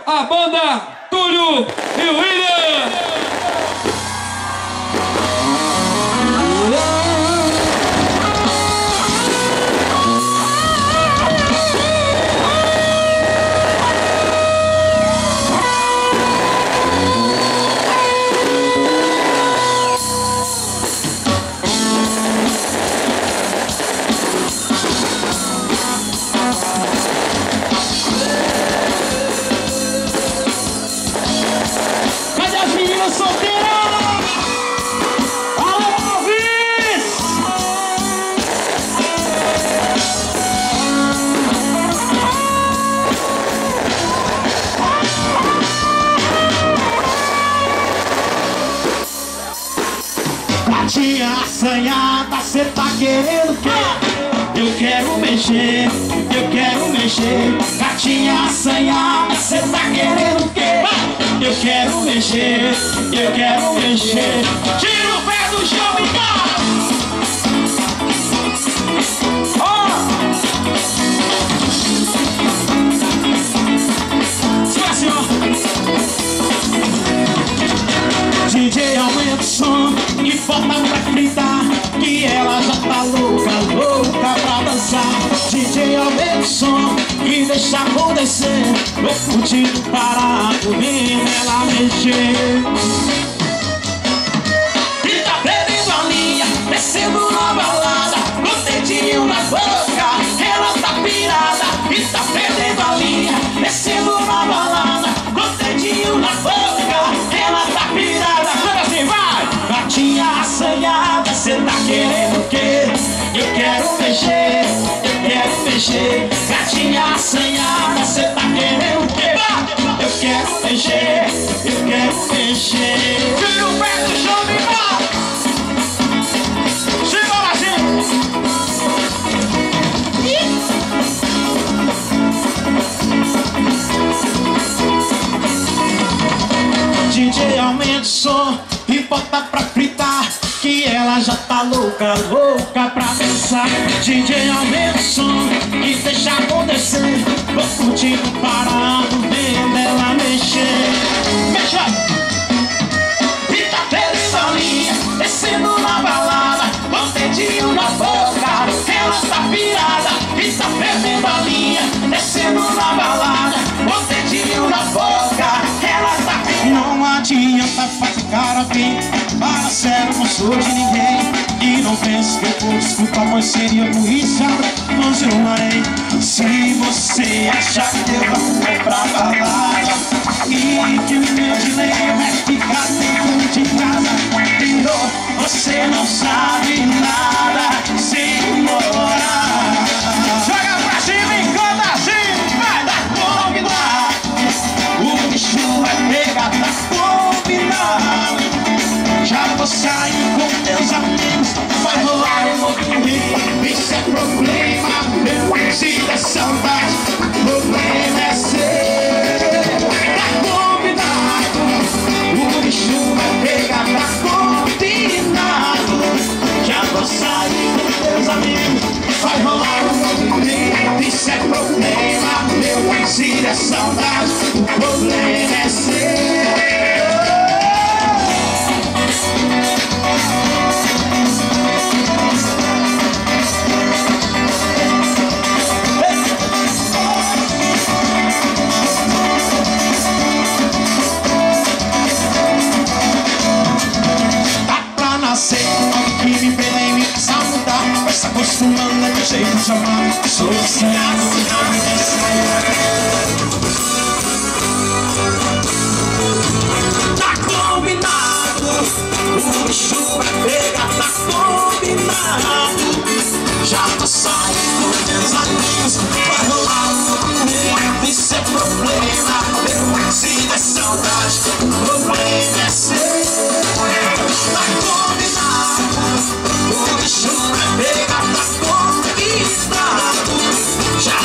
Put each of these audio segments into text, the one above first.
a banda Túlio e William. Gatinha assanhada, cê tá querendo o quê? Eu quero mexer, eu quero mexer. Gatinha assanhada, cê tá querendo o quê? Eu quero mexer, eu quero mexer. Tira o pé do chão e vai! DJ aumenta o som e bota pra fritar, que ela já tá louca, louca pra dançar. DJ aumenta o som e deixa acontecer, vou curtindo parado, vendo ela mexer. E tá perdendo a linha, descendo na balada, com o dedinho na boca, ela tá pirada. E tá perdendo a linha, descendo na balada, com o dedinho na boca, ela tá pirada. Gatinha assanhada, cê tá querendo o quê? Eu quero mexer, eu quero mexer. Gatinha assanhada, cê tá querendo o quê? Eu quero mexer, eu quero mexer. Tira o pé do chão e vai! Simbora, DJ aumenta o som e bota pra fritar, que ela já tá louca, louca pra dançar. DJ aumenta o som e deixa acontecer, vou curtindo parado, vendo ela mexer. Mexa! E tá perdendo a linha, descendo na balada, com o dedinho na boca, ela tá pirada. E tá perdendo a linha, descendo na balada, com o dedinho na boca, ela tá pirada. Não adianta fazer cara bem, para sério, não sou de ninguém. E não pense que eu vou desculpar, pois seria burrice, mas eu marei. Se você achar que eu vou pra balada e que o meu dilema é ficar dentro de casa, virou, você não sabe nada sem morar. Joga pra cima e canta assim, vai dar combinado. O bicho vai pegar, tá combinado. Já vou sair com teus amigos, vai rolar um movimento. Isso é problema meu, se der saudade, o problema é seu. Tá combinado, o bicho vai pegar, tá combinado. Já vou sair com teus amigos, vai rolar um movimento. Isso é problema meu, se der saudade, o problema é seu. Que me pena e me faça mudar, vai se acostumando a meu jeito de amar. Sou viciado, tá combinado, o bicho vai pegar, tá combinado. Já tô saindo com meus amigos, vai rolar um movimento. Isso é problema meu, se der saudade, o problema é seu. Tá combinado, o bicho vai pegar, tá combinado. Já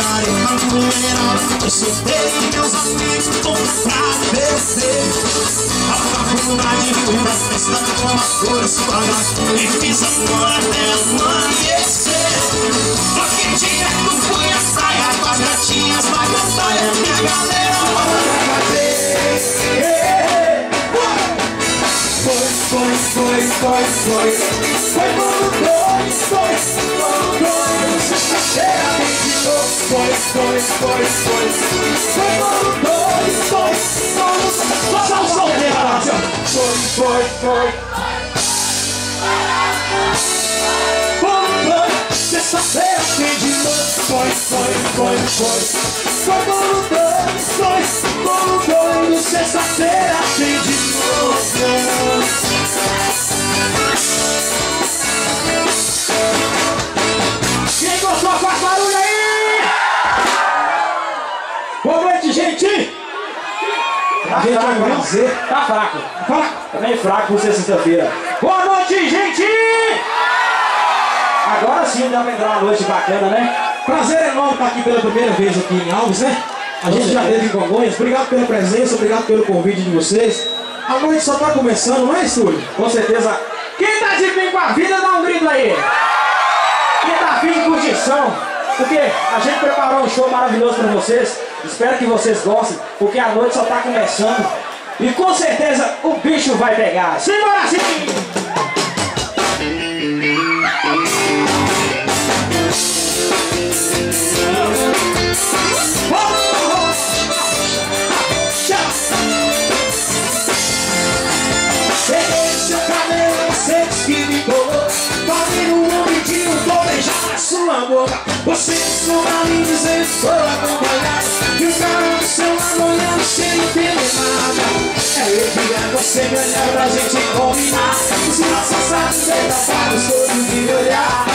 mareta no mineral. Eu soltei meus amigos todos pra beber. A faculdade fui pra festa com as cores suaves e fiz amor até amanhecer. Porque direto fui à praia com as gatinhas pra cantar e a minha galera manda caber. Foi bolo dois, sexta-feira vem de novo. Foi bolo dois, só o solteiro. Bolo dois, sexta-feira vem de novo. Foi bolo dois, sexta-feira vem de novo. Quem gostou, faz barulho aí! Boa noite, gente! Tá gente, fraco, não? Tá fraco. Tá meio fraco você sexta-feira. Boa noite, gente! Agora sim dá pra entrar uma noite bacana, né? Prazer enorme estar aqui pela primeira vez aqui em Alves, né? A gente já teve em Congonhas. Obrigado pela presença, obrigado pelo convite de vocês. A noite só tá começando, não é, Estúdio? Com certeza. Quem tá de bem com a vida, dá um grito aí! Quem tá afim de curtição, porque a gente preparou um show maravilhoso pra vocês. Espero que vocês gostem, porque a noite só tá começando. E com certeza o bicho vai pegar. Simbora assim! Peguei seu cabelo, você disse que me colou. Toque no ouvidinho, vou beijar na sua boca. Você sua mim dizendo que estou acompanhado. E o cara do seu lado olhando sem entender nada. É evidente você ganhar pra gente combinar. Os nossos passados desafados todos de olhar.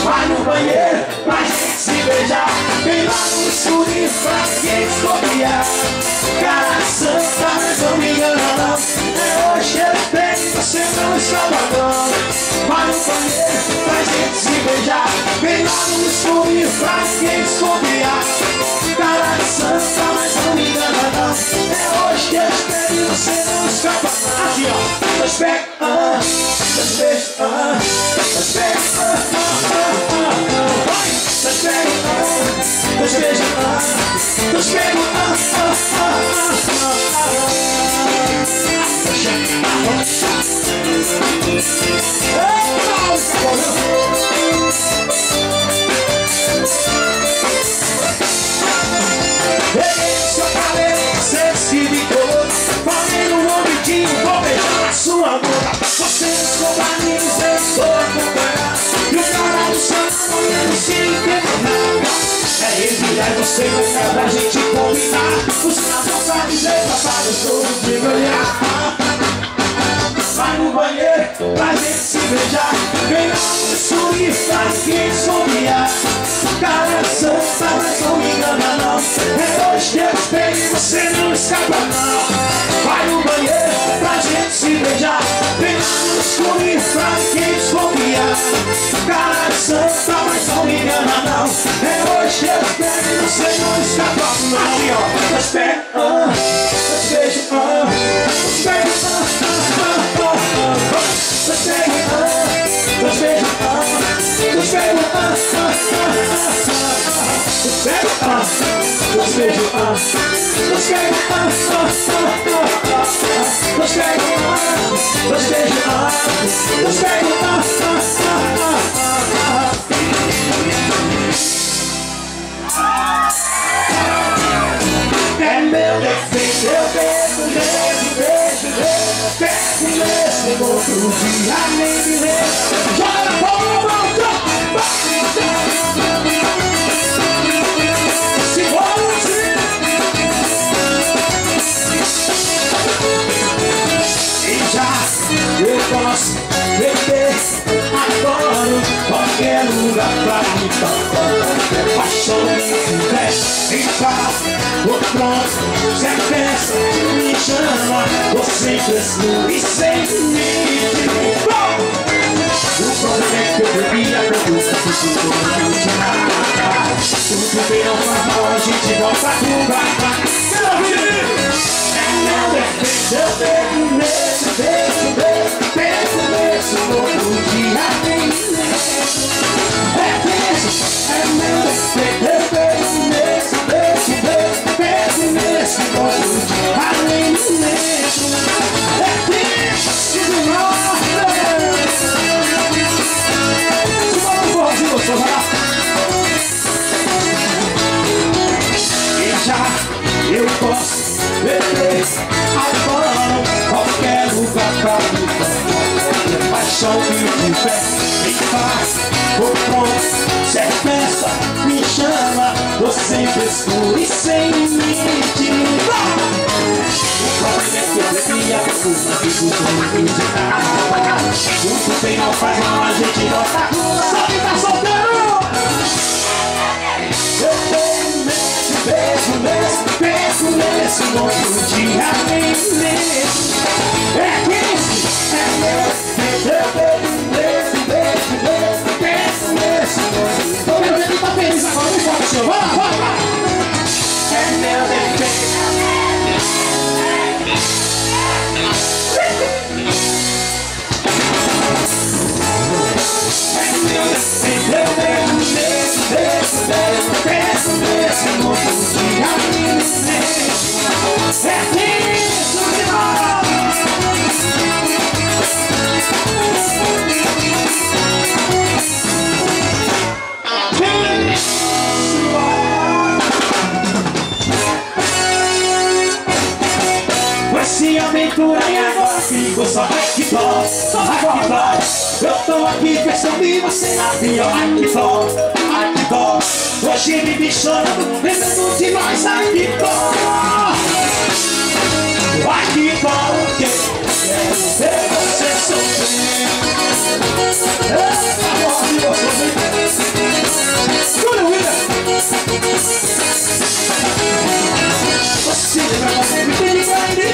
Vai no banheiro pra gente se beijar. Vem lá no escurinho pra quem escopiar. Cara santa, mas não me engana não. É hoje que eu tenho, você não está babando. Vai no banheiro pra gente se beijar. Vem lá no escurinho pra quem escopiar. Cara santa, mas não me engana não. É hoje que eu espero e você não escapa não. Aqui ó, dois pés, dois beijos, dois pés, dois beijos, dois beijos, peguei seu cabelo, você disse que me colou. Falei no ouvidinho, vou beijar na sua boca. Você ficou pra mim, você estou acompanhado. E o cara do céu olhando sem entender nada. É evidente você ganhar pra gente combinar. Os nossos amizades passados todos de olhar. Vai no banheiro pra gente se beijar. Vem lá no escurinho pra ninguém escopiar. Cara santa, mas não me engana não. É hoje que eu espero e você não escapa não. Vai no banheiro pra gente se beijar. Vem lá no escurinho pra ninguém escopiar. Cara santa, mas não me engana não. É hoje que eu espero e você não escapa não. Aqui ó, dois pés, dois beijos, dois beijos, dois beijos, dois beijos, dois beijos, dois beijos, é meu defeito, eu beijo, pego nesse outro dia, nem me lembro. Joga na bola, eu posso beber, adoro qualquer lugar pra me tocar. Paixão me faz em paz, o pronto, sem festa, me chama, você fresco e sem limite. O bem que eu bebia tanto, se tudo não tinha nada. Tudo bem, não faz mal, a gente volta pro barra. Quero ouvir! É meu defeito, eu bebo nesse, bebo nesse, outro dia tem nesse. É meu defeito, eu bebo nesse, bebo nesse, outro dia além nesse. É triste demais. E já eu posso beber agora qualquer lugar pra mim. Paixão me tiver em paz, vou pronto, se é festa, me chama. Tô sempre escuro e sem limite. O problema é que eu bebia tudo e tudo não entendi nada. Tudo bem, não faz mal, a gente não tá com. Só que tá solteiro. Eu beijo nesse, outro dia nem nesse. É isso, é meu. Eu beijo nesse, outro. Tô vendo que tá feliz agora, não pode ser. Vai lá. É meu defeito. Eu beijo nesse, beijo nesse, outro dia nem nesse. É isso demais. Essa aventura e agora fico só que dó, só que dó. Eu tô aqui pensando em você na pior. Ai que dó, ai que dó. Hoje me vi chorando, lembrando de nós. Ai que dó, ai que dó. Quero ver você sofrer. Amor de você. Você lembra você me tem de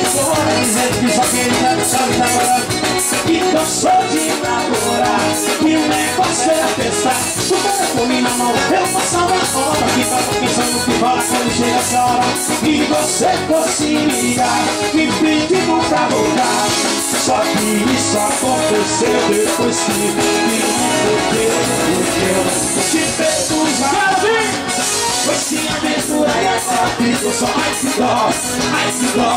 fora, dizendo que só queria me saber namorar. E cansou de namorar, e o negócio era testar. O telefone na mão, eu passava a hora, que tava pensando que fala quando chega essa hora. E você fosse ligar, me pedindo pra voltar. Só que isso aconteceu depois que me perdeu. Te fez usar. Foi aventura e agora fico só. Ai que dó, ai que dó.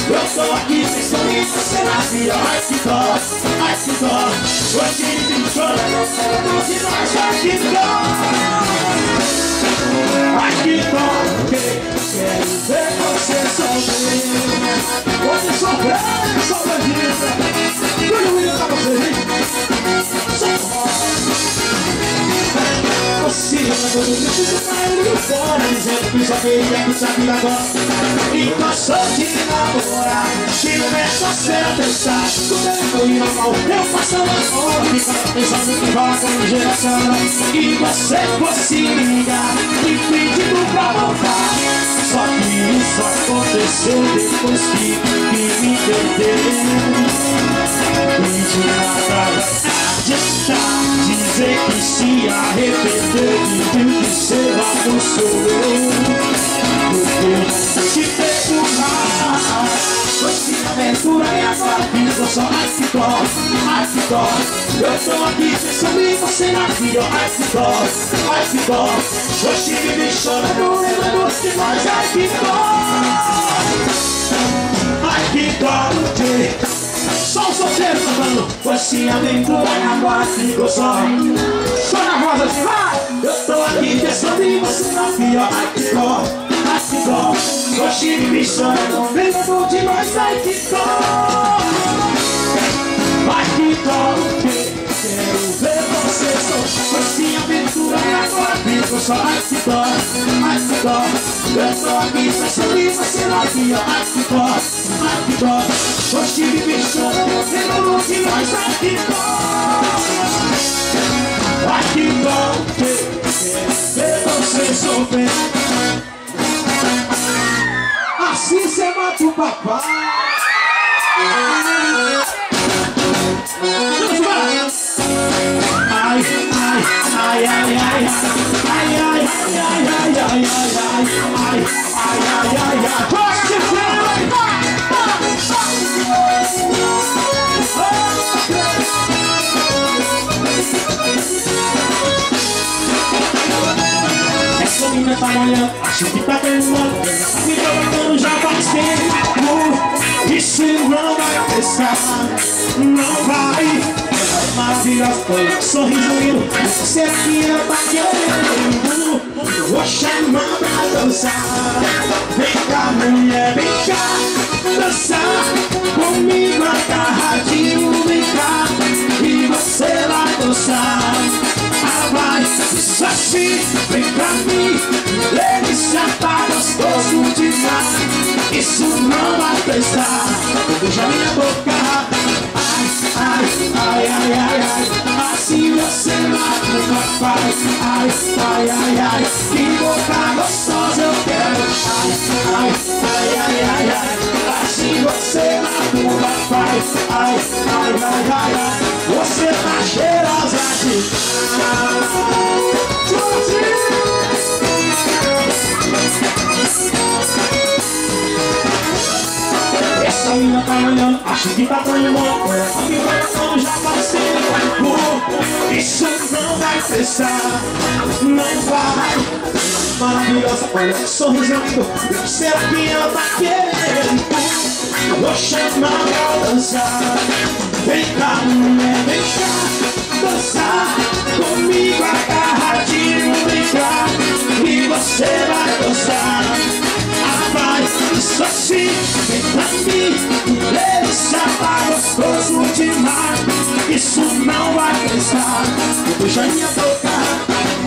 Eu tô aqui pensando em você na pior. Ai que dó, ai que dó. Hoje me chorando de nós. Ai que dó, ai que dó. Quero ver você sofrer. Você sofrer, saudade. Tudo isso pra você. Você mandou no vídeo pra ele fora, dizendo que só queria que sabia agora. E cansou de namorar, que o negócio era testar. O telefone na mão, eu passando a hora, ficava pensando que rola com geração. E você fosse ligar, me pedindo pra voltar. Só que isso aconteceu depois que me perdeu. E de nada adiantar dizer que se arrependeu e viu que você bagunçou. Porque te fez mal. Foi aventura e agora fico só. Ai que dó, ai que dó. Eu tô aqui pensando em você na pior. Ai que dó, ai que dó. Hoje me vi chorando, lembrando de nós. Ai que dó, ai que dó. Só o solteiro cantando. Foi aventura e agora fico só. Só na voz assim, vai. Eu tô aqui pensando em você na pior. Ai que dó, ai que dó. Hoje me chorando, lembrando de nós. Ai que dó, ai que dó. Quero ver você só. Foi aventura e agora fico só. Ai que dó, ai que dó. Eu tô aqui pensando em você na pior. Ai que dó, ai que dó. Hoje me chorando, lembrando de nós. Ai que dó, ai que dó. Quero ver você sofrer. Assim cê mata o papai. Vamos lá. Essa menina tá molhando, acho que tá queimando, tá me provocando já faz tempo. Isso não vai prestar, não vai. Maravilhosa, com sorriso lindo, você aqui não tá querendo. Vou chamar pra dançar. Vem cá, mulher, vem cá dançar comigo agarradinho, vem cá e você vai dançar. Ah, vai, isso assim, vem pra mim, delícia, tá gostoso demais. Isso não vai prestar, beija minha boca. Ai, ai, ai, ai, assim você mata o papai. Ai, ai, ai, ai, que boca gostosa eu quero. Ai, ai, ai, ai, ai, assim você mata o papai. Ai, ai, ai, ai, ai, você tá cheirosa de essa menina tá olhando, acho que tá tremendo. A minha coração já passei. Isso não vai prestar, não vai. Maravilhosa, olha que sorriso lindo. Será que ela tá querendo? Vou chamar pra dançar. Vem cá, mulher, vem cá dançar comigo agarradinho, vem cá e você vai dançar. Vai, isso assim, vem pra mim, delícia, tá gostoso demais. Isso não vai prestar, beija minha boca.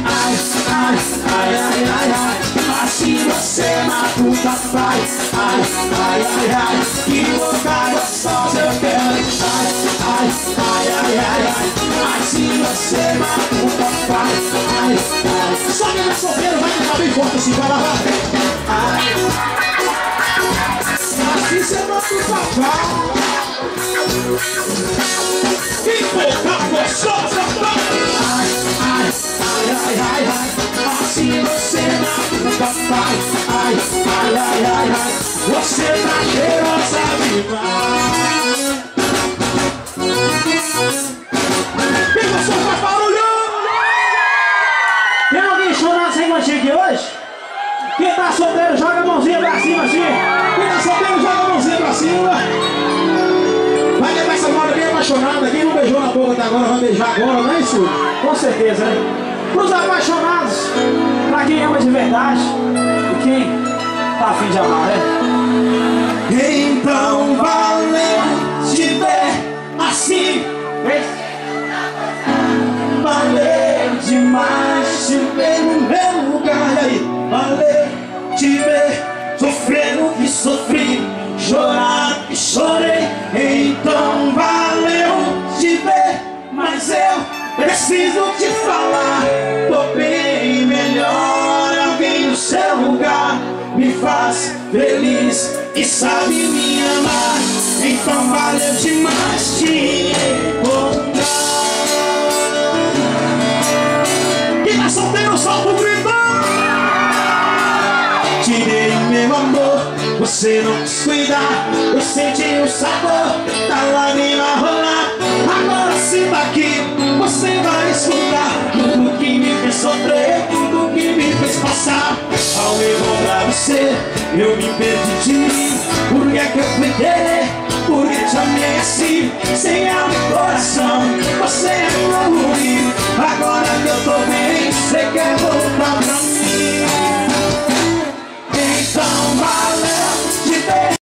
Ai, ai, ai, ai, ai, ai, assim você mata o papai. Ai, ai, ai, ai, que boca gostosa eu quero. Ai, ai, ai, ai, ai, ai, assim você mata o papai. Ai, ai, só quem é solteiro vai cantar bem forte assim, vai lá, vai. Ai, assim você mata o papai. Que boca gostosa, ai, ai, ai, ai, ai, ai, assim você mata o papai. Ai, ai, ai, ai, ai, você tá cheirosa demais. Quem gostou faz barulho? Tem alguém chorando sem mantinha aqui hoje? Quem tá solteiro joga a mãozinha pra cima assim. Quem tá solteiro joga a mãozinha pra cima. Vai levar essa moda bem apaixonada. Quem não beijou na boca até agora vai beijar agora, não é isso? Com certeza, né? Pros apaixonados, pra quem ama de verdade e quem tá a fim de amar, né? Então valeu te ver assim. Valeu demais te ver no meu lugar. E aí, valeu te ver sofrendo que sofri, chorar que chorei. Então valeu te ver, mas eu preciso te falar. Tô bem melhor, alguém no seu lugar me faz feliz e sabe me amar. Então valeu demais te encontrar. Quem tá solteiro, solta o grito. Te dei meu amor, você não quis cuidar. Eu senti o sabor da lágrima rolar. Agora sinta aqui, você vai escutar tudo que me fez sofrer, tudo que me fez passar. Ao encontrar você, eu me perdi de mim. Por que é que eu fui querer? Por que te amei assim, sem alma e coração? Você é ruim. Agora que eu tô bem, você quer voltar pra mim. Então valeu te ver.